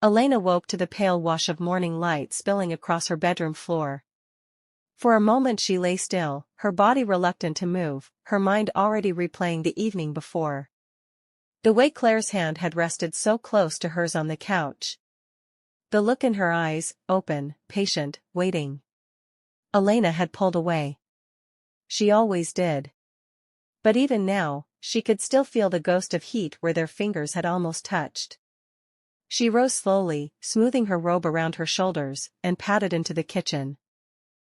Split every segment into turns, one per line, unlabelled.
Elena woke to the pale wash of morning light spilling across her bedroom floor. For a moment she lay still, her body reluctant to move, her mind already replaying the evening before. The way Claire's hand had rested so close to hers on the couch. The look in her eyes, open, patient, waiting. Elena had pulled away. She always did. But even now, she could still feel the ghost of heat where their fingers had almost touched. She rose slowly, smoothing her robe around her shoulders, and padded into the kitchen.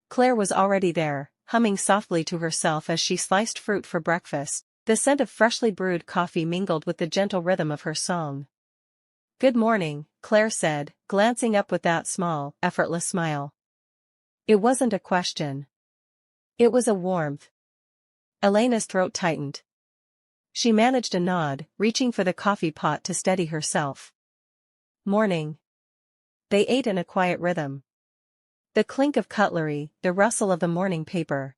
Claire was already there, humming softly to herself as she sliced fruit for breakfast. The scent of freshly brewed coffee mingled with the gentle rhythm of her song. "Good morning," Claire said, glancing up with that small, effortless smile. It wasn't a question. It was a warmth. Elena's throat tightened. She managed a nod, reaching for the coffee pot to steady herself. "Morning." They ate in a quiet rhythm. The clink of cutlery, the rustle of the morning paper.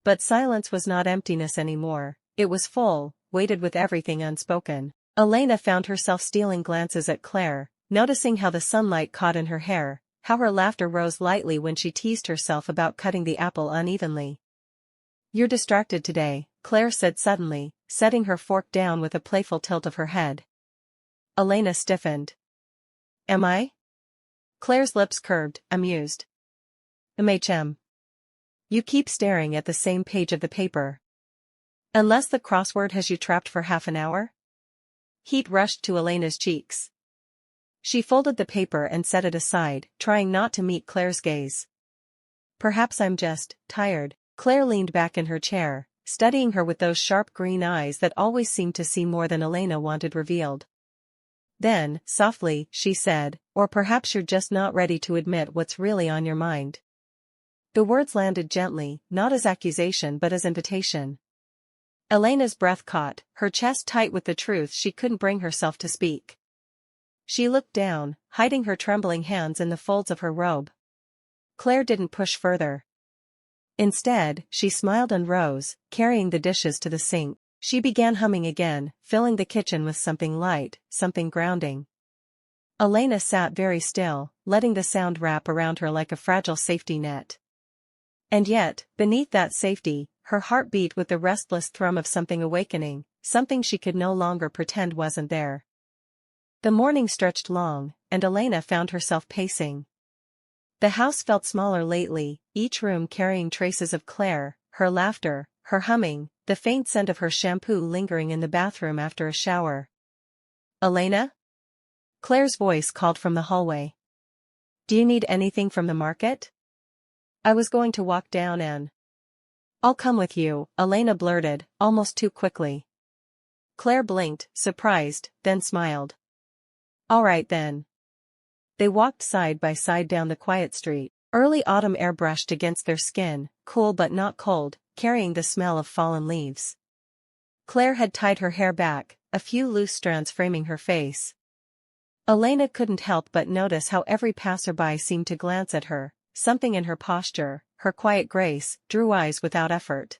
But silence was not emptiness anymore, it was full, weighted with everything unspoken. Elena found herself stealing glances at Claire, noticing how the sunlight caught in her hair, how her laughter rose lightly when she teased herself about cutting the apple unevenly. "You're distracted today," Claire said suddenly, setting her fork down with a playful tilt of her head. Elena stiffened. "Am I?" Claire's lips curved, amused. "MHM. You keep staring at the same page of the paper. Unless the crossword has you trapped for half an hour?" Heat rushed to Elena's cheeks. She folded the paper and set it aside, trying not to meet Claire's gaze. "Perhaps I'm just tired." Claire leaned back in her chair, studying her with those sharp green eyes that always seemed to see more than Elena wanted revealed. Then, softly, she said, "Or perhaps you're just not ready to admit what's really on your mind." The words landed gently, not as accusation but as invitation. Elena's breath caught, her chest tight with the truth she couldn't bring herself to speak. She looked down, hiding her trembling hands in the folds of her robe. Claire didn't push further. Instead, she smiled and rose, carrying the dishes to the sink. She began humming again, filling the kitchen with something light, something grounding. Elena sat very still, letting the sound wrap around her like a fragile safety net. And yet, beneath that safety, her heart beat with the restless thrum of something awakening, something she could no longer pretend wasn't there. The morning stretched long, and Elena found herself pacing. The house felt smaller lately, each room carrying traces of Claire, her laughter, her humming, the faint scent of her shampoo lingering in the bathroom after a shower. "Elena?" Claire's voice called from the hallway. "Do you need anything from the market?" "I was going to walk down and—" "I'll come with you," Elena blurted, almost too quickly. Claire blinked, surprised, then smiled. "All right then." They walked side by side down the quiet street. Early autumn air brushed against their skin, cool but not cold, carrying the smell of fallen leaves. Claire had tied her hair back, a few loose strands framing her face. Elena couldn't help but notice how every passerby seemed to glance at her, something in her posture, her quiet grace, drew eyes without effort.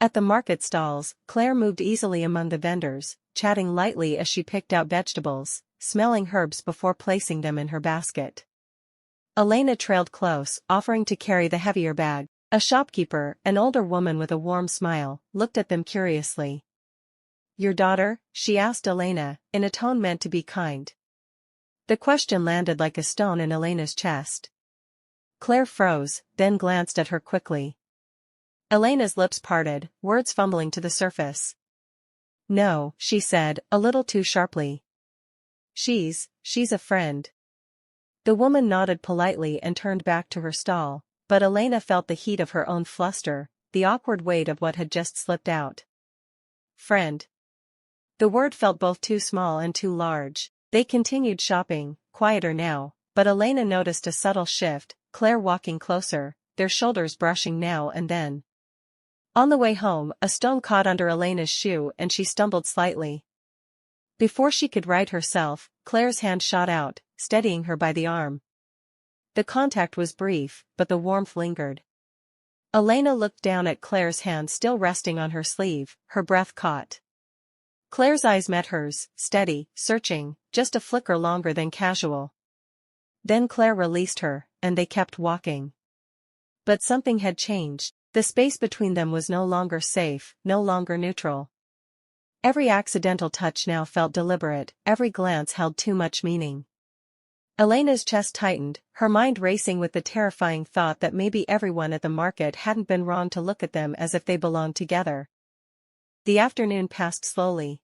At the market stalls, Claire moved easily among the vendors, chatting lightly as she picked out vegetables, smelling herbs before placing them in her basket. Elena trailed close, offering to carry the heavier bag. A shopkeeper, an older woman with a warm smile, looked at them curiously. "Your daughter?" she asked Elena, in a tone meant to be kind. The question landed like a stone in Elena's chest. Claire froze, then glanced at her quickly. Elena's lips parted, words fumbling to the surface. "No," she said, a little too sharply. She's a friend." The woman nodded politely and turned back to her stall, but Elena felt the heat of her own fluster, the awkward weight of what had just slipped out. Friend. The word felt both too small and too large. They continued shopping, quieter now, but Elena noticed a subtle shift, Claire walking closer, their shoulders brushing now and then. On the way home, a stone caught under Elena's shoe and she stumbled slightly. Before she could right herself, Claire's hand shot out, steadying her by the arm. The contact was brief, but the warmth lingered. Elena looked down at Claire's hand still resting on her sleeve, her breath caught. Claire's eyes met hers, steady, searching, just a flicker longer than casual. Then Claire released her, and they kept walking. But something had changed. The space between them was no longer safe, no longer neutral. Every accidental touch now felt deliberate, every glance held too much meaning. Elena's chest tightened, her mind racing with the terrifying thought that maybe everyone at the market hadn't been wrong to look at them as if they belonged together. The afternoon passed slowly.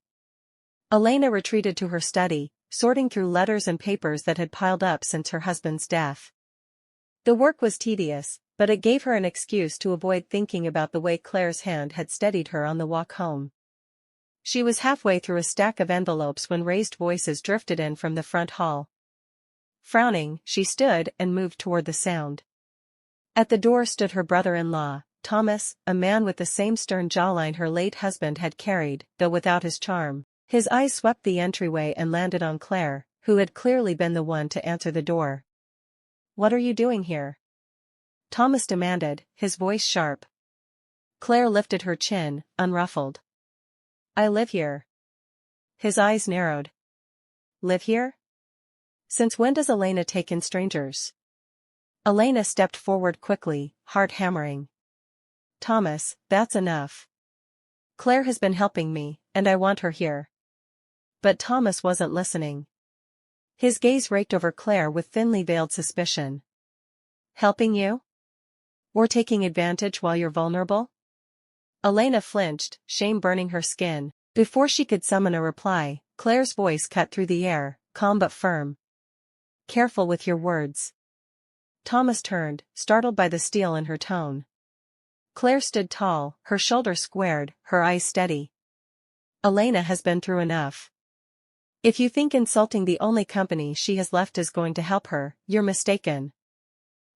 Elena retreated to her study, sorting through letters and papers that had piled up since her husband's death. The work was tedious, but it gave her an excuse to avoid thinking about the way Claire's hand had steadied her on the walk home. She was halfway through a stack of envelopes when raised voices drifted in from the front hall. Frowning, she stood and moved toward the sound. At the door stood her brother-in-law, Thomas, a man with the same stern jawline her late husband had carried, though without his charm. His eyes swept the entryway and landed on Claire, who had clearly been the one to answer the door. "What are you doing here?" Thomas demanded, his voice sharp. Claire lifted her chin, unruffled. "I live here." His eyes narrowed. "Live here? Since when does Elena take in strangers?" Elena stepped forward quickly, heart hammering. "Thomas, that's enough. Claire has been helping me, and I want her here." But Thomas wasn't listening. His gaze raked over Claire with thinly veiled suspicion. "Helping you? Or taking advantage while you're vulnerable?" Elena flinched, shame burning her skin. Before she could summon a reply, Claire's voice cut through the air, calm but firm. "Careful with your words." Thomas turned, startled by the steel in her tone. Claire stood tall, her shoulders squared, her eyes steady. "Elena has been through enough. If you think insulting the only company she has left is going to help her, you're mistaken."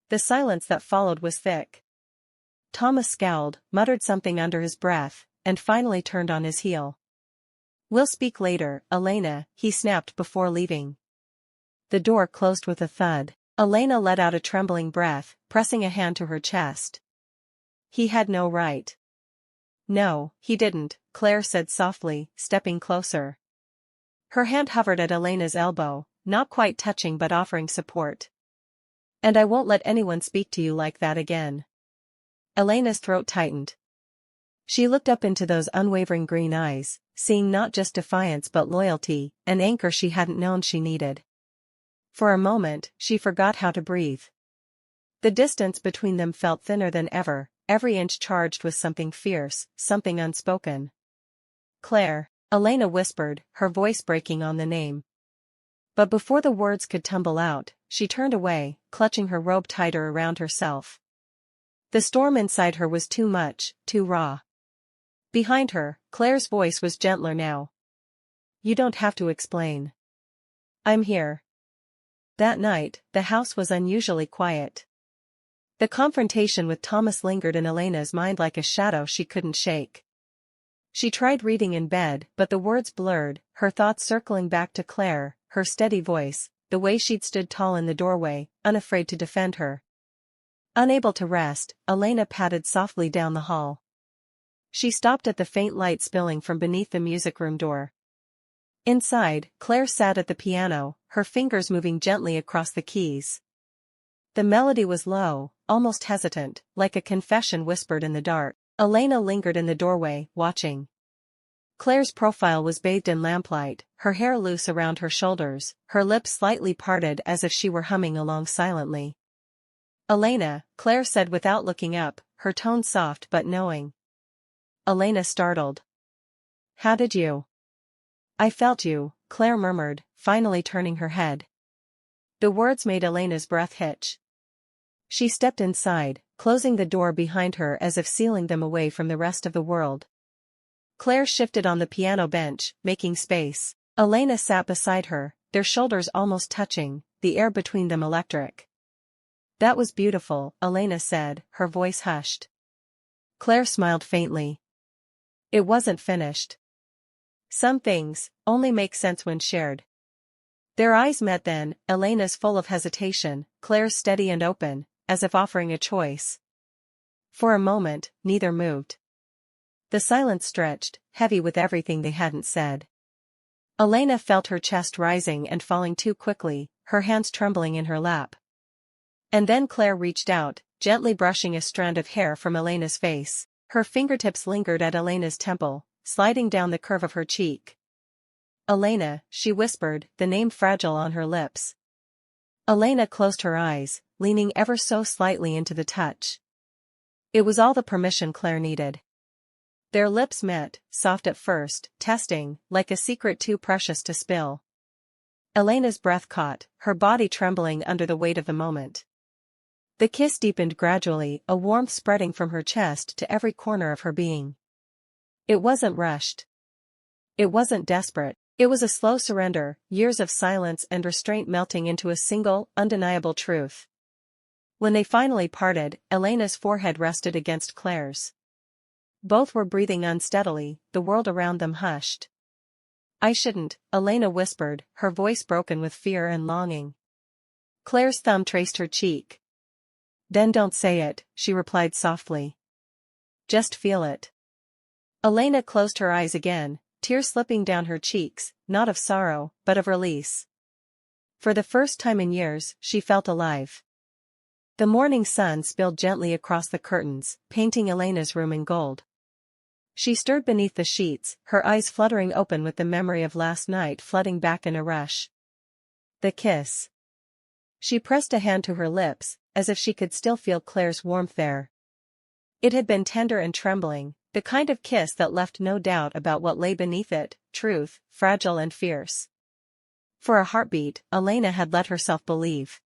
The silence that followed was thick. Thomas scowled, muttered something under his breath, and finally turned on his heel. "We'll speak later, Elena," he snapped before leaving. The door closed with a thud. Elena let out a trembling breath, pressing a hand to her chest. "He had no right." "No, he didn't," Claire said softly, stepping closer. Her hand hovered at Elena's elbow, not quite touching but offering support. "And I won't let anyone speak to you like that again." Elena's throat tightened. She looked up into those unwavering green eyes, seeing not just defiance but loyalty, an anchor she hadn't known she needed. For a moment, she forgot how to breathe. The distance between them felt thinner than ever, every inch charged with something fierce, something unspoken. "Claire," Elena whispered, her voice breaking on the name. But before the words could tumble out, she turned away, clutching her robe tighter around herself. The storm inside her was too much, too raw. Behind her, Claire's voice was gentler now. "You don't have to explain. I'm here." That night, the house was unusually quiet. The confrontation with Thomas lingered in Elena's mind like a shadow she couldn't shake. She tried reading in bed, but the words blurred, her thoughts circling back to Claire, her steady voice, the way she'd stood tall in the doorway, unafraid to defend her. Unable to rest, Elena padded softly down the hall. She stopped at the faint light spilling from beneath the music room door. Inside, Claire sat at the piano, her fingers moving gently across the keys. The melody was low, almost hesitant, like a confession whispered in the dark. Elena lingered in the doorway, watching. Claire's profile was bathed in lamplight, her hair loose around her shoulders, her lips slightly parted as if she were humming along silently. "Elena," Claire said without looking up, her tone soft but knowing. Elena startled. "How did you?" "I felt you," Claire murmured, finally turning her head. The words made Elena's breath hitch. She stepped inside, closing the door behind her as if sealing them away from the rest of the world. Claire shifted on the piano bench, making space. Elena sat beside her, their shoulders almost touching, the air between them electric. "That was beautiful," Elena said, her voice hushed. Claire smiled faintly. "It wasn't finished. Some things only make sense when shared." Their eyes met then, Elena's full of hesitation, Claire's steady and open, as if offering a choice. For a moment, neither moved. The silence stretched, heavy with everything they hadn't said. Elena felt her chest rising and falling too quickly, her hands trembling in her lap. And then Claire reached out, gently brushing a strand of hair from Elena's face. Her fingertips lingered at Elena's temple, sliding down the curve of her cheek. "Elena," she whispered, the name fragile on her lips. Elena closed her eyes, leaning ever so slightly into the touch. It was all the permission Claire needed. Their lips met, soft at first, testing, like a secret too precious to spill. Elena's breath caught, her body trembling under the weight of the moment. The kiss deepened gradually, a warmth spreading from her chest to every corner of her being. It wasn't rushed. It wasn't desperate. It was a slow surrender, years of silence and restraint melting into a single, undeniable truth. When they finally parted, Elena's forehead rested against Claire's. Both were breathing unsteadily, the world around them hushed. "I shouldn't," Elena whispered, her voice broken with fear and longing. Claire's thumb traced her cheek. "Then don't say it," she replied softly. "Just feel it." Elena closed her eyes again, tears slipping down her cheeks, not of sorrow, but of release. For the first time in years, she felt alive. The morning sun spilled gently across the curtains, painting Elena's room in gold. She stirred beneath the sheets, her eyes fluttering open with the memory of last night flooding back in a rush. The kiss. She pressed a hand to her lips, as if she could still feel Claire's warmth there. It had been tender and trembling, the kind of kiss that left no doubt about what lay beneath it, truth, fragile and fierce. For a heartbeat, Elena had let herself believe.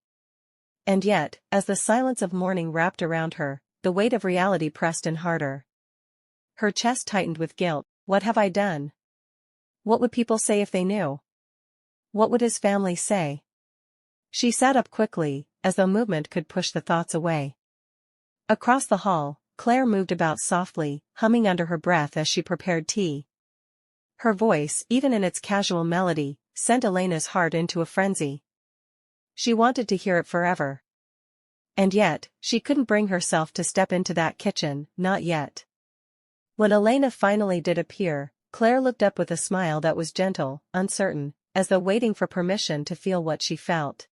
And yet, as the silence of morning wrapped around her, the weight of reality pressed in harder. Her chest tightened with guilt. What have I done? What would people say if they knew? What would his family say? She sat up quickly, as though movement could push the thoughts away. Across the hall, Claire moved about softly, humming under her breath as she prepared tea. Her voice, even in its casual melody, sent Elena's heart into a frenzy. She wanted to hear it forever. And yet, she couldn't bring herself to step into that kitchen, not yet. When Elena finally did appear, Claire looked up with a smile that was gentle, uncertain, as though waiting for permission to feel what she felt.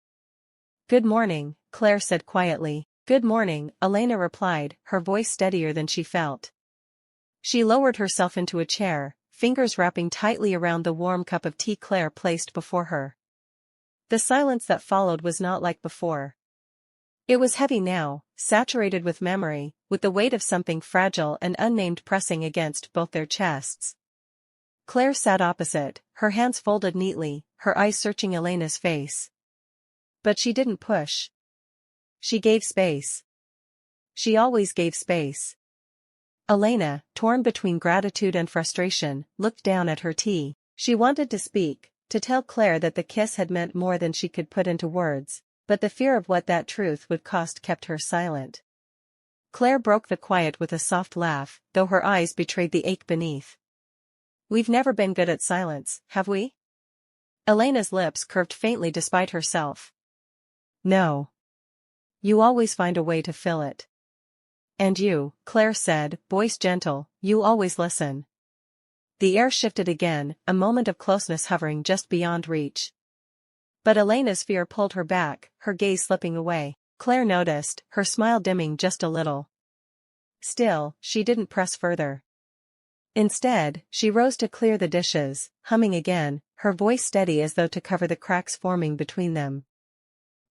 "Good morning," Claire said quietly. "Good morning," Elena replied, her voice steadier than she felt. She lowered herself into a chair, fingers wrapping tightly around the warm cup of tea Claire placed before her. The silence that followed was not like before. It was heavy now, saturated with memory, with the weight of something fragile and unnamed pressing against both their chests. Claire sat opposite, her hands folded neatly, her eyes searching Elena's face. But she didn't push. She gave space. She always gave space. Elena, torn between gratitude and frustration, looked down at her tea. She wanted to speak, to tell Claire that the kiss had meant more than she could put into words, but the fear of what that truth would cost kept her silent. Claire broke the quiet with a soft laugh, though her eyes betrayed the ache beneath. "We've never been good at silence, have we?" Elena's lips curved faintly despite herself. "No. You always find a way to fill it." "And you," Claire said, voice gentle, "you always listen." The air shifted again, a moment of closeness hovering just beyond reach. But Elena's fear pulled her back, her gaze slipping away. Claire noticed, her smile dimming just a little. Still, she didn't press further. Instead, she rose to clear the dishes, humming again, her voice steady as though to cover the cracks forming between them.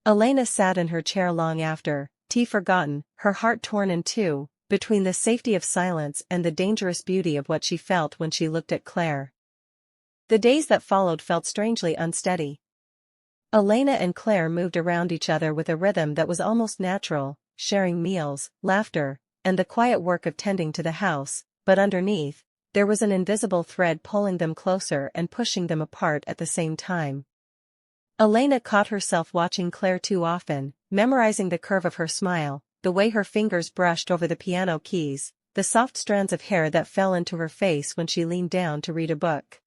Elena sat in her chair long after, tea forgotten, her heart torn in two, between the safety of silence and the dangerous beauty of what she felt when she looked at Claire. The days that followed felt strangely unsteady. Elena and Claire moved around each other with a rhythm that was almost natural, sharing meals, laughter, and the quiet work of tending to the house, but underneath, there was an invisible thread pulling them closer and pushing them apart at the same time. Elena caught herself watching Claire too often, memorizing the curve of her smile, the way her fingers brushed over the piano keys, the soft strands of hair that fell into her face when she leaned down to read a book.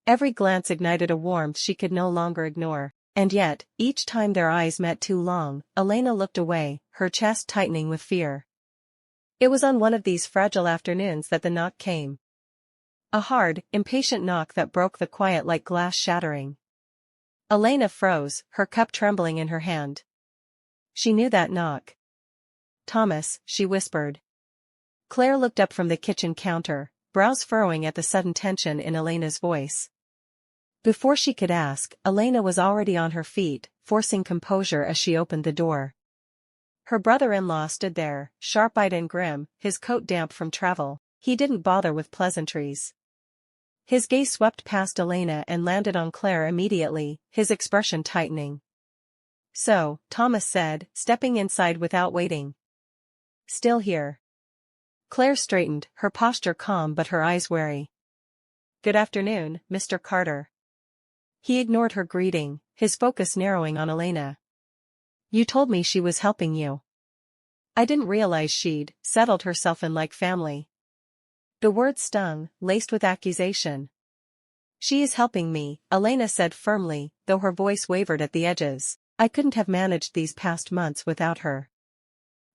Every glance ignited a warmth she could no longer ignore, and yet, each time their eyes met too long, Elena looked away, her chest tightening with fear. It was on one of these fragile afternoons that the knock came. A hard, impatient knock that broke the quiet like glass shattering. Elena froze, her cup trembling in her hand. She knew that knock. "Thomas," she whispered. Claire looked up from the kitchen counter, brows furrowing at the sudden tension in Elena's voice. Before she could ask, Elena was already on her feet, forcing composure as she opened the door. Her brother-in-law stood there, sharp-eyed and grim, his coat damp from travel. He didn't bother with pleasantries. His gaze swept past Elena and landed on Claire immediately, his expression tightening. "So," Thomas said, stepping inside without waiting. "Still here?" Claire straightened, her posture calm but her eyes wary. "Good afternoon, Mr. Carter." He ignored her greeting, his focus narrowing on Elena. "You told me she was helping you. I didn't realize she'd settled herself in like family." The words stung, laced with accusation. "She is helping me," Elena said firmly, though her voice wavered at the edges. "I couldn't have managed these past months without her."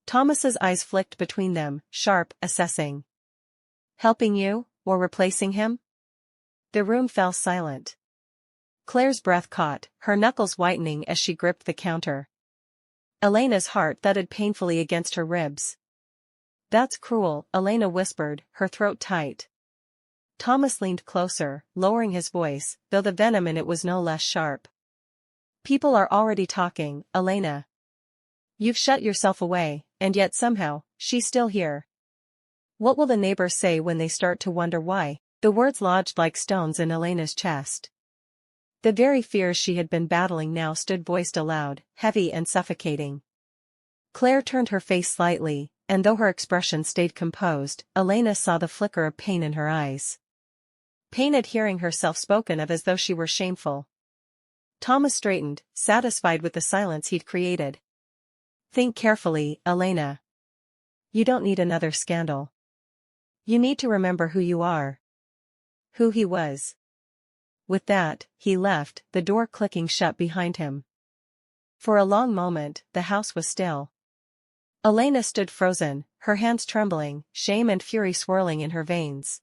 Thomas's eyes flicked between them, sharp, assessing. "Helping you, or replacing him?" The room fell silent. Claire's breath caught, her knuckles whitening as she gripped the counter. Elena's heart thudded painfully against her ribs. "That's cruel," Elena whispered, her throat tight. Thomas leaned closer, lowering his voice, though the venom in it was no less sharp. "People are already talking, Elena. You've shut yourself away, and yet somehow, she's still here. What will the neighbors say when they start to wonder why?" The words lodged like stones in Elena's chest. The very fears she had been battling now stood voiced aloud, heavy and suffocating. Claire turned her face slightly, and though her expression stayed composed, Elena saw the flicker of pain in her eyes. Pain at hearing herself spoken of as though she were shameful. Thomas straightened, satisfied with the silence he'd created. "Think carefully, Elena. You don't need another scandal. You need to remember who you are. Who he was." With that, he left, the door clicking shut behind him. For a long moment, the house was still. Elena stood frozen, her hands trembling, shame and fury swirling in her veins.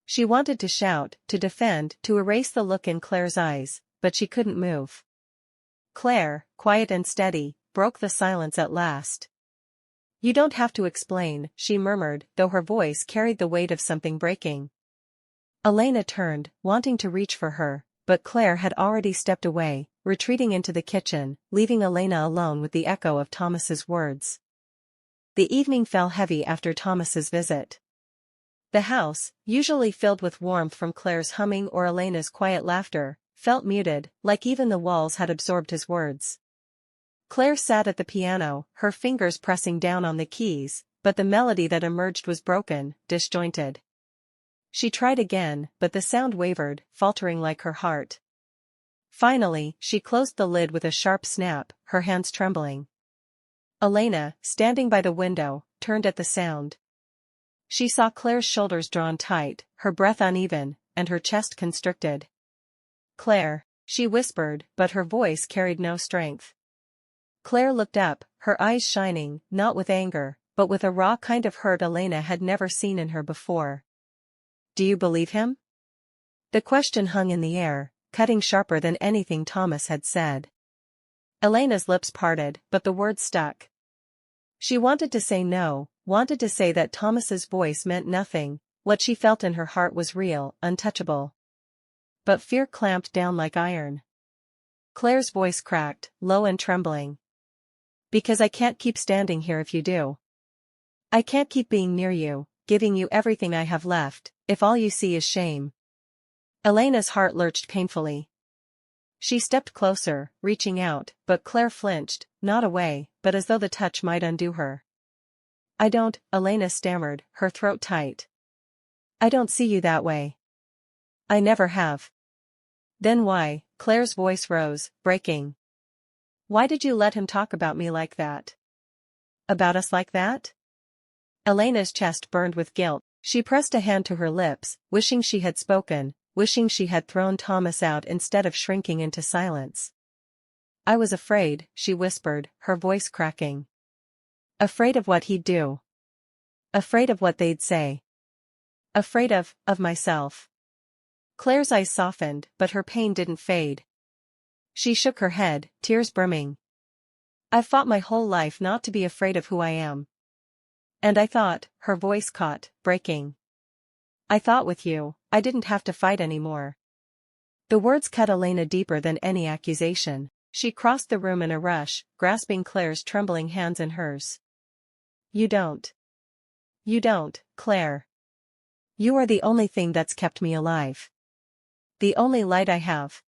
She wanted to shout, to defend, to erase the look in Claire's eyes, but she couldn't move. Claire, quiet and steady, broke the silence at last. "You don't have to explain," she murmured, though her voice carried the weight of something breaking. Elena turned, wanting to reach for her, but Claire had already stepped away, retreating into the kitchen, leaving Elena alone with the echo of Thomas's words. The evening fell heavy after Thomas's visit. The house, usually filled with warmth from Claire's humming or Elena's quiet laughter, felt muted, like even the walls had absorbed his words. Claire sat at the piano, her fingers pressing down on the keys, but the melody that emerged was broken, disjointed. She tried again, but the sound wavered, faltering like her heart. Finally, she closed the lid with a sharp snap, her hands trembling. Elena, standing by the window, turned at the sound. She saw Claire's shoulders drawn tight, her breath uneven, and her chest constricted. "Claire," she whispered, but her voice carried no strength. Claire looked up, her eyes shining, not with anger, but with a raw kind of hurt Elena had never seen in her before. "Do you believe him?" The question hung in the air, cutting sharper than anything Thomas had said. Elena's lips parted, but the words stuck. She wanted to say no, wanted to say that Thomas's voice meant nothing, what she felt in her heart was real, untouchable. But fear clamped down like iron. Claire's voice cracked, low and trembling. "Because I can't keep standing here if you do. I can't keep being near you, giving you everything I have left, if all you see is shame." Elena's heart lurched painfully. She stepped closer, reaching out, but Claire flinched, not away, but as though the touch might undo her. "I don't," Elena stammered, her throat tight. "I don't see you that way. I never have." "Then why?" Claire's voice rose, breaking. "Why did you let him talk about me like that? About us like that?" Elena's chest burned with guilt. She pressed a hand to her lips, wishing she had spoken, wishing she had thrown Thomas out instead of shrinking into silence. "I was afraid," she whispered, her voice cracking. "Afraid of what he'd do." Afraid of what they'd say. Afraid of myself. Claire's eyes softened, but her pain didn't fade. She shook her head, tears brimming. I've fought my whole life not to be afraid of who I am. And I thought, her voice caught, breaking. I thought with you, I didn't have to fight anymore. The words cut Elena deeper than any accusation. She crossed the room in a rush, grasping Claire's trembling hands in hers. You don't. You don't, Claire. You are the only thing that's kept me alive. The only light I have.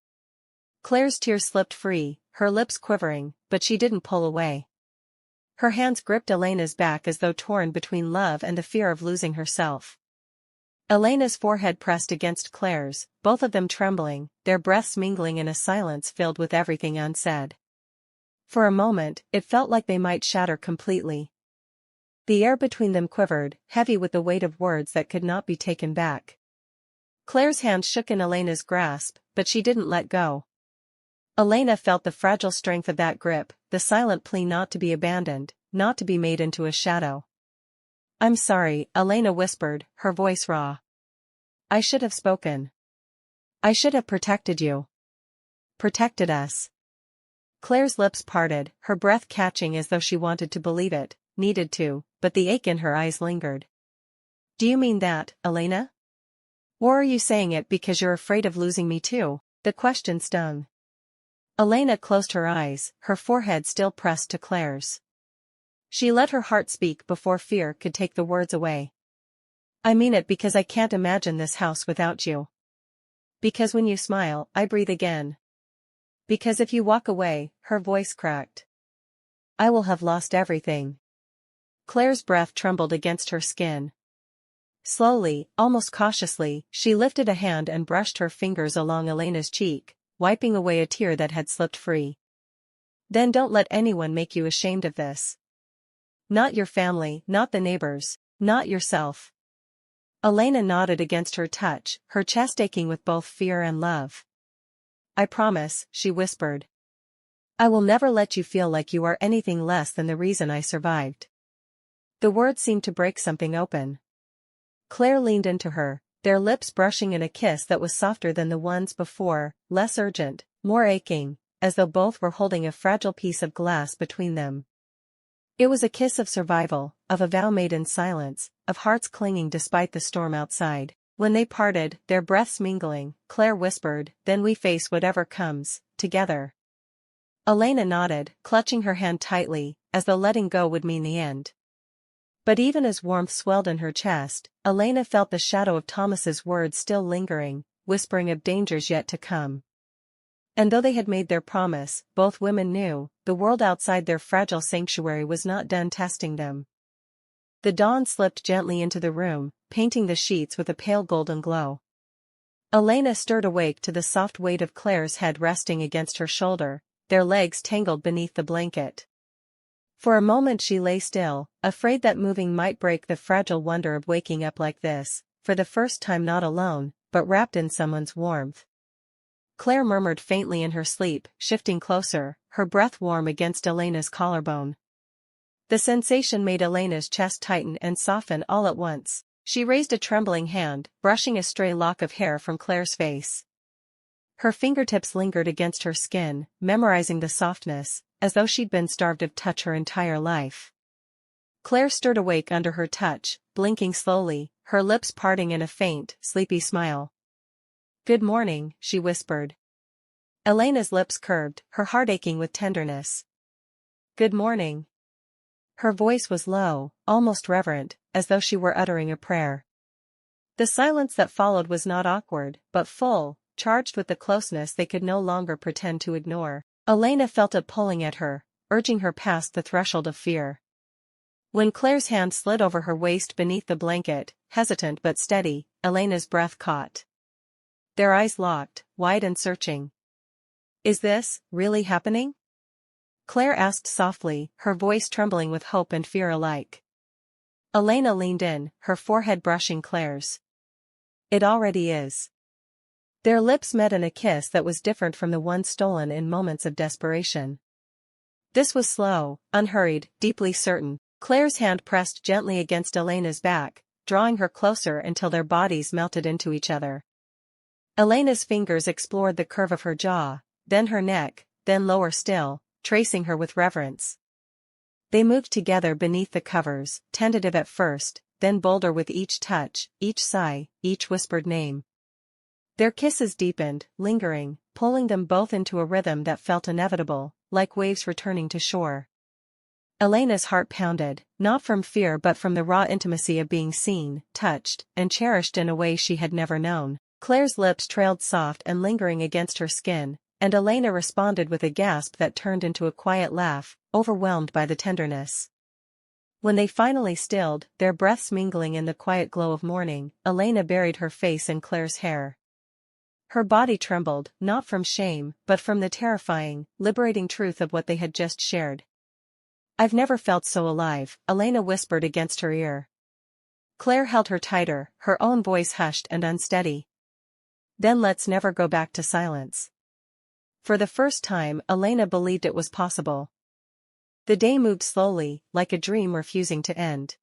Claire's tears slipped free, her lips quivering, but she didn't pull away. Her hands gripped Elena's back as though torn between love and the fear of losing herself. Elena's forehead pressed against Claire's, both of them trembling, their breaths mingling in a silence filled with everything unsaid. For a moment, it felt like they might shatter completely. The air between them quivered, heavy with the weight of words that could not be taken back. Claire's hand shook in Elena's grasp, but she didn't let go. Elena felt the fragile strength of that grip, the silent plea not to be abandoned, not to be made into a shadow. I'm sorry, Elena whispered, her voice raw. I should have spoken. I should have protected you. Protected us. Claire's lips parted, her breath catching as though she wanted to believe it, needed to, but the ache in her eyes lingered. Do you mean that, Elena? Or are you saying it because you're afraid of losing me too? The question stung. Elena closed her eyes, her forehead still pressed to Claire's. She let her heart speak before fear could take the words away. I mean it because I can't imagine this house without you. Because when you smile, I breathe again. Because if you walk away, her voice cracked. I will have lost everything. Claire's breath trembled against her skin. Slowly, almost cautiously, she lifted a hand and brushed her fingers along Elena's cheek, wiping away a tear that had slipped free. Then don't let anyone make you ashamed of this. Not your family, not the neighbors, not yourself. Elena nodded against her touch, her chest aching with both fear and love. I promise, she whispered. I will never let you feel like you are anything less than the reason I survived. The words seemed to break something open. Claire leaned into her, their lips brushing in a kiss that was softer than the ones before, less urgent, more aching, as though both were holding a fragile piece of glass between them. It was a kiss of survival, of a vow made in silence, of hearts clinging despite the storm outside. When they parted, their breaths mingling, Claire whispered, then we face whatever comes, together. Elena nodded, clutching her hand tightly, as though letting go would mean the end. But even as warmth swelled in her chest, Elena felt the shadow of Thomas's words still lingering, whispering of dangers yet to come. And though they had made their promise, both women knew, the world outside their fragile sanctuary was not done testing them. The dawn slipped gently into the room, painting the sheets with a pale golden glow. Elena stirred awake to the soft weight of Claire's head resting against her shoulder, their legs tangled beneath the blanket. For a moment she lay still, afraid that moving might break the fragile wonder of waking up like this, for the first time not alone, but wrapped in someone's warmth. Claire murmured faintly in her sleep, shifting closer, her breath warm against Elena's collarbone. The sensation made Elena's chest tighten and soften all at once. She raised a trembling hand, brushing a stray lock of hair from Claire's face. Her fingertips lingered against her skin, memorizing the softness, as though she'd been starved of touch her entire life. Claire stirred awake under her touch, blinking slowly, her lips parting in a faint, sleepy smile. Good morning, she whispered. Elena's lips curved, her heart aching with tenderness. Good morning. Her voice was low, almost reverent, as though she were uttering a prayer. The silence that followed was not awkward, but full, charged with the closeness they could no longer pretend to ignore. Elena felt it pulling at her, urging her past the threshold of fear. When Claire's hand slid over her waist beneath the blanket, hesitant but steady, Elena's breath caught. Their eyes locked, wide and searching. Is this really happening? Claire asked softly, her voice trembling with hope and fear alike. Elena leaned in, her forehead brushing Claire's. It already is. Their lips met in a kiss that was different from the one stolen in moments of desperation. This was slow, unhurried, deeply certain. Claire's hand pressed gently against Elena's back, drawing her closer until their bodies melted into each other. Elena's fingers explored the curve of her jaw, then her neck, then lower still, tracing her with reverence. They moved together beneath the covers, tentative at first, then bolder with each touch, each sigh, each whispered name. Their kisses deepened, lingering, pulling them both into a rhythm that felt inevitable, like waves returning to shore. Elena's heart pounded, not from fear but from the raw intimacy of being seen, touched, and cherished in a way she had never known. Claire's lips trailed soft and lingering against her skin, and Elena responded with a gasp that turned into a quiet laugh, overwhelmed by the tenderness. When they finally stilled, their breaths mingling in the quiet glow of morning, Elena buried her face in Claire's hair. Her body trembled, not from shame, but from the terrifying, liberating truth of what they had just shared. "I've never felt so alive," Elena whispered against her ear. Claire held her tighter, her own voice hushed and unsteady. "Then let's never go back to silence." For the first time, Elena believed it was possible. The day moved slowly, like a dream refusing to end.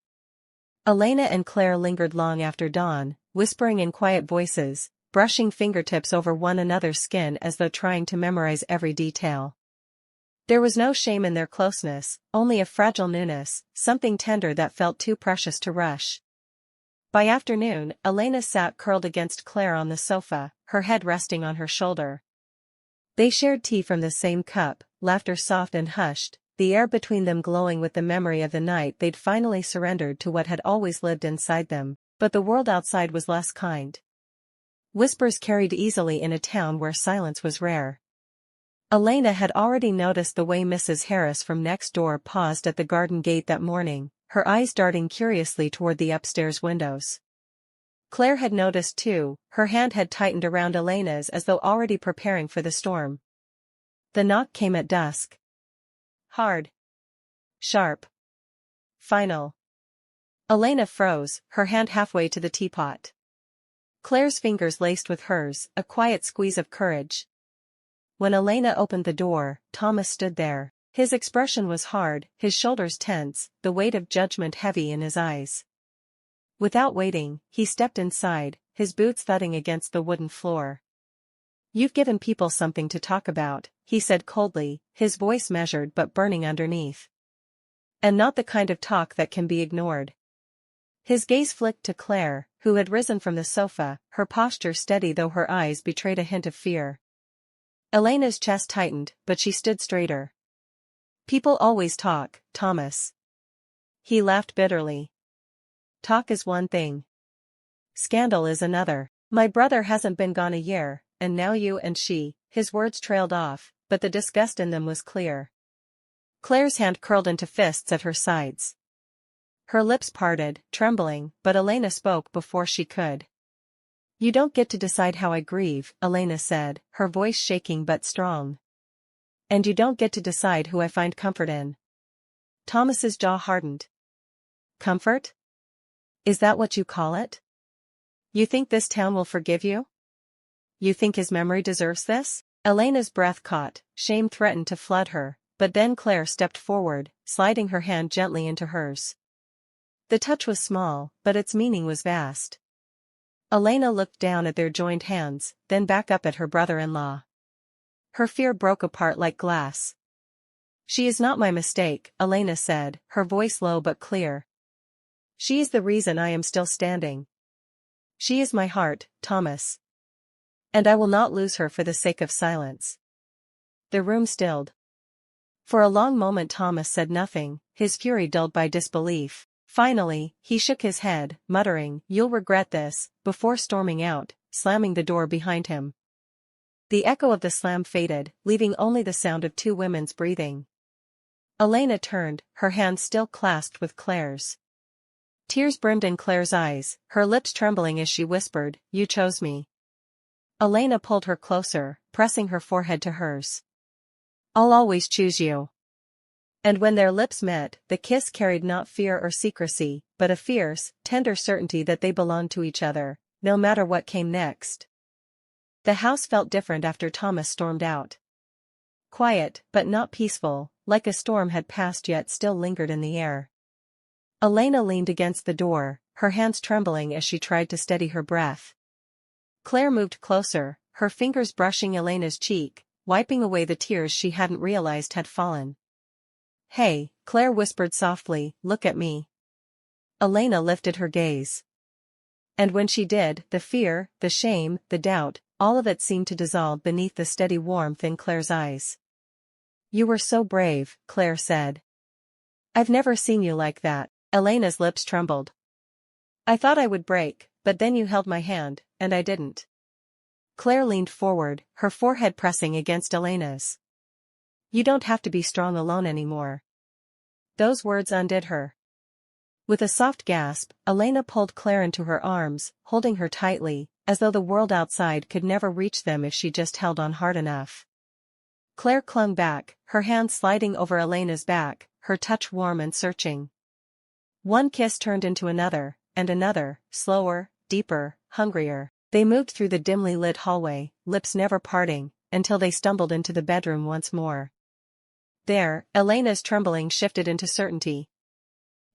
Elena and Claire lingered long after dawn, whispering in quiet voices, brushing fingertips over one another's skin as though trying to memorize every detail. There was no shame in their closeness, only a fragile newness, something tender that felt too precious to rush. By afternoon, Elena sat curled against Claire on the sofa, her head resting on her shoulder. They shared tea from the same cup, laughter soft and hushed, the air between them glowing with the memory of the night they'd finally surrendered to what had always lived inside them, but the world outside was less kind. Whispers carried easily in a town where silence was rare. Elena had already noticed the way Mrs. Harris from next door paused at the garden gate that morning, her eyes darting curiously toward the upstairs windows. Claire had noticed too, her hand had tightened around Elena's as though already preparing for the storm. The knock came at dusk. Hard. Sharp. Final. Elena froze, her hand halfway to the teapot. Claire's fingers laced with hers, a quiet squeeze of courage. When Elena opened the door, Thomas stood there. His expression was hard, his shoulders tense, the weight of judgment heavy in his eyes. Without waiting, he stepped inside, his boots thudding against the wooden floor. "You've given people something to talk about," he said coldly, his voice measured but burning underneath. "And not the kind of talk that can be ignored." His gaze flicked to Claire, who had risen from the sofa, her posture steady though her eyes betrayed a hint of fear. Elena's chest tightened, but she stood straighter. "People always talk, Thomas." He laughed bitterly. "Talk is one thing. Scandal is another. My brother hasn't been gone a year, and now you and she." His words trailed off, but the disgust in them was clear. Claire's hand curled into fists at her sides. Her lips parted, trembling, but Elena spoke before she could. "You don't get to decide how I grieve," Elena said, her voice shaking but strong. "And you don't get to decide who I find comfort in." Thomas's jaw hardened. "Comfort? Is that what you call it? You think this town will forgive you? You think his memory deserves this?" Elena's breath caught, shame threatened to flood her, but then Claire stepped forward, sliding her hand gently into hers. The touch was small, but its meaning was vast. Elena looked down at their joined hands, then back up at her brother-in-law. Her fear broke apart like glass. "She is not my mistake," Elena said, her voice low but clear. "She is the reason I am still standing. She is my heart, Thomas. And I will not lose her for the sake of silence." The room stilled. For a long moment Thomas said nothing, his fury dulled by disbelief. Finally, he shook his head, muttering, "You'll regret this," before storming out, slamming the door behind him. The echo of the slam faded, leaving only the sound of two women's breathing. Elena turned, her hands still clasped with Claire's. Tears brimmed in Claire's eyes, her lips trembling as she whispered, "You chose me." Elena pulled her closer, pressing her forehead to hers. "I'll always choose you." And when their lips met, the kiss carried not fear or secrecy, but a fierce, tender certainty that they belonged to each other, no matter what came next. The house felt different after Thomas stormed out. Quiet, but not peaceful, like a storm had passed yet still lingered in the air. Elena leaned against the door, her hands trembling as she tried to steady her breath. Claire moved closer, her fingers brushing Elena's cheek, wiping away the tears she hadn't realized had fallen. "Hey," Claire whispered softly, "look at me." Elena lifted her gaze. And when she did, the fear, the shame, the doubt, all of it seemed to dissolve beneath the steady warmth in Claire's eyes. "You were so brave," Claire said. "I've never seen you like that." Elena's lips trembled. "I thought I would break, but then you held my hand, and I didn't." Claire leaned forward, her forehead pressing against Elena's. "You don't have to be strong alone anymore." Those words undid her. With a soft gasp, Elena pulled Claire into her arms, holding her tightly, as though the world outside could never reach them if she just held on hard enough. Claire clung back, her hand sliding over Elena's back, her touch warm and searching. One kiss turned into another, and another, slower, deeper, hungrier. They moved through the dimly lit hallway, lips never parting, until they stumbled into the bedroom once more. There, Elena's trembling shifted into certainty.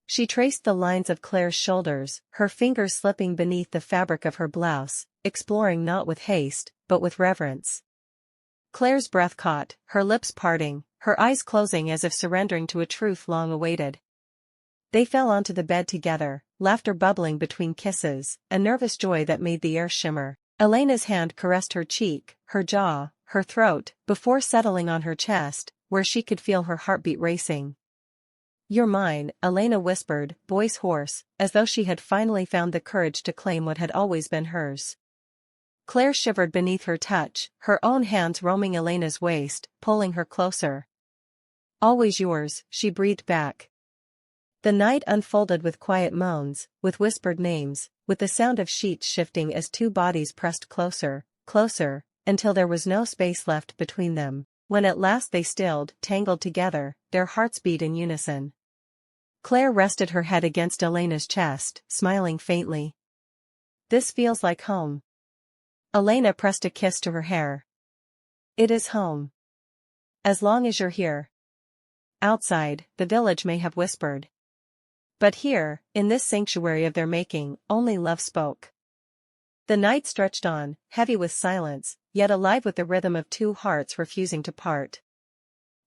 She traced the lines of Claire's shoulders, her fingers slipping beneath the fabric of her blouse, exploring not with haste, but with reverence. Claire's breath caught, her lips parting, her eyes closing as if surrendering to a truth long awaited. They fell onto the bed together, laughter bubbling between kisses, a nervous joy that made the air shimmer. Elena's hand caressed her cheek, her jaw, her throat, before settling on her chest, where she could feel her heartbeat racing. "You're mine," Elena whispered, voice hoarse, as though she had finally found the courage to claim what had always been hers. Claire shivered beneath her touch, her own hands roaming Elena's waist, pulling her closer. "Always yours," she breathed back. The night unfolded with quiet moans, with whispered names, with the sound of sheets shifting as two bodies pressed closer, closer, until there was no space left between them. When at last they stilled, tangled together, their hearts beat in unison. Claire rested her head against Elena's chest, smiling faintly. "This feels like home." Elena pressed a kiss to her hair. "It is home. As long as you're here." Outside, the village may have whispered. But here, in this sanctuary of their making, only love spoke. The night stretched on, heavy with silence, yet alive with the rhythm of two hearts refusing to part.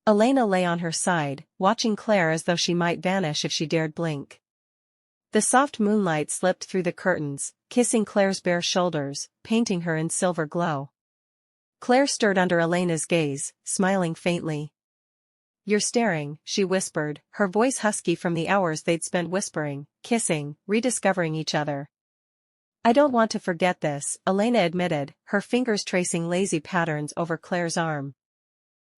Elena lay on her side, watching Claire as though she might vanish if she dared blink. The soft moonlight slipped through the curtains, kissing Claire's bare shoulders, painting her in silver glow. Claire stirred under Elena's gaze, smiling faintly. "You're staring," she whispered, her voice husky from the hours they'd spent whispering, kissing, rediscovering each other. "I don't want to forget this," Elena admitted, her fingers tracing lazy patterns over Claire's arm.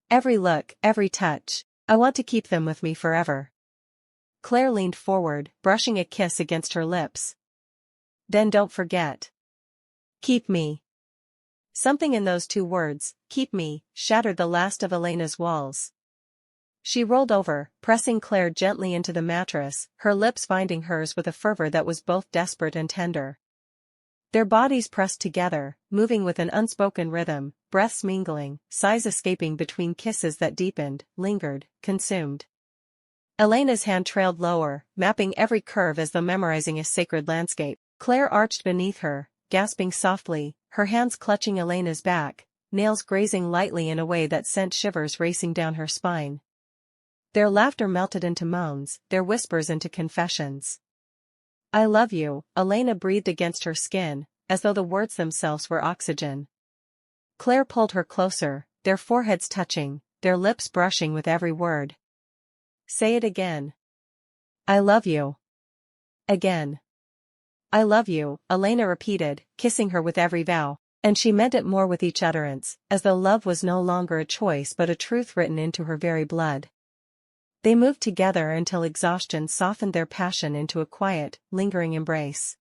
"Every look, every touch, I want to keep them with me forever." Claire leaned forward, brushing a kiss against her lips. "Then don't forget. Keep me." Something in those two words, "keep me," shattered the last of Elena's walls. She rolled over, pressing Claire gently into the mattress, her lips finding hers with a fervor that was both desperate and tender. Their bodies pressed together, moving with an unspoken rhythm, breaths mingling, sighs escaping between kisses that deepened, lingered, consumed. Elena's hand trailed lower, mapping every curve as though memorizing a sacred landscape. Claire arched beneath her, gasping softly, her hands clutching Elena's back, nails grazing lightly in a way that sent shivers racing down her spine. Their laughter melted into moans, their whispers into confessions. "I love you," Elena breathed against her skin, as though the words themselves were oxygen. Claire pulled her closer, their foreheads touching, their lips brushing with every word. "Say it again." "I love you." "Again." "I love you," Elena repeated, kissing her with every vow, and she meant it more with each utterance, as though love was no longer a choice but a truth written into her very blood. They moved together until exhaustion softened their passion into a quiet, lingering embrace.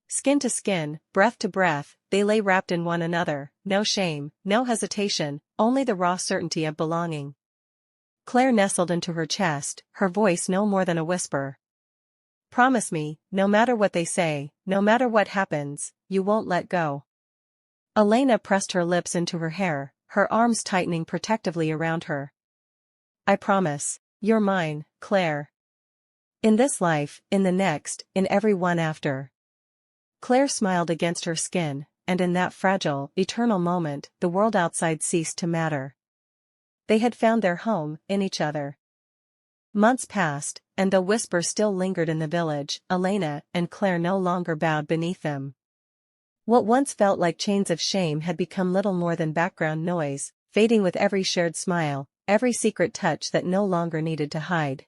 Skin to skin, breath to breath, they lay wrapped in one another, no shame, no hesitation, only the raw certainty of belonging. Claire nestled into her chest, her voice no more than a whisper. "Promise me, no matter what they say, no matter what happens, you won't let go." Elena pressed her lips into her hair, her arms tightening protectively around her. "I promise. You're mine, Claire." In this life, in the next, in every one after. Claire smiled against her skin, and in that fragile, eternal moment, the world outside ceased to matter. They had found their home, in each other. Months passed, and though whispers still lingered in the village, Elena and Claire no longer bowed beneath them. What once felt like chains of shame had become little more than background noise, fading with every shared smile, every secret touch that no longer needed to hide.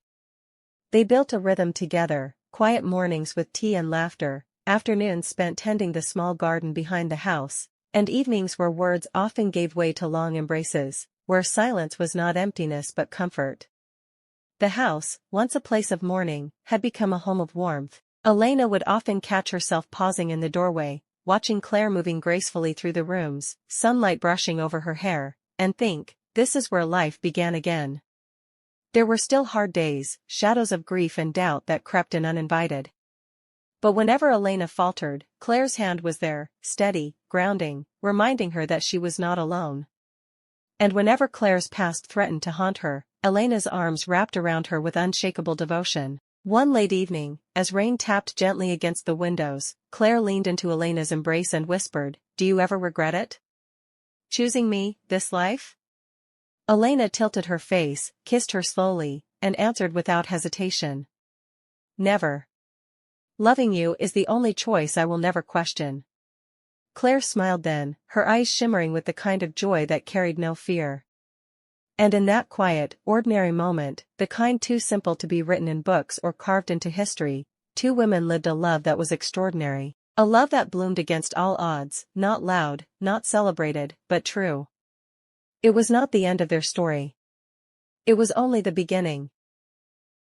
They built a rhythm together, quiet mornings with tea and laughter, afternoons spent tending the small garden behind the house, and evenings where words often gave way to long embraces, where silence was not emptiness but comfort. The house, once a place of mourning, had become a home of warmth. Elena would often catch herself pausing in the doorway, watching Claire moving gracefully through the rooms, sunlight brushing over her hair, and think, this is where life began again. There were still hard days, shadows of grief and doubt that crept in uninvited. But whenever Elena faltered, Claire's hand was there, steady, grounding, reminding her that she was not alone. And whenever Claire's past threatened to haunt her, Elena's arms wrapped around her with unshakable devotion. One late evening, as rain tapped gently against the windows, Claire leaned into Elena's embrace and whispered, "Do you ever regret it? Choosing me, this life?" Elena tilted her face, kissed her slowly, and answered without hesitation. "Never. Loving you is the only choice I will never question." Claire smiled then, her eyes shimmering with the kind of joy that carried no fear. And in that quiet, ordinary moment, the kind too simple to be written in books or carved into history, two women lived a love that was extraordinary. A love that bloomed against all odds, not loud, not celebrated, but true. It was not the end of their story. It was only the beginning.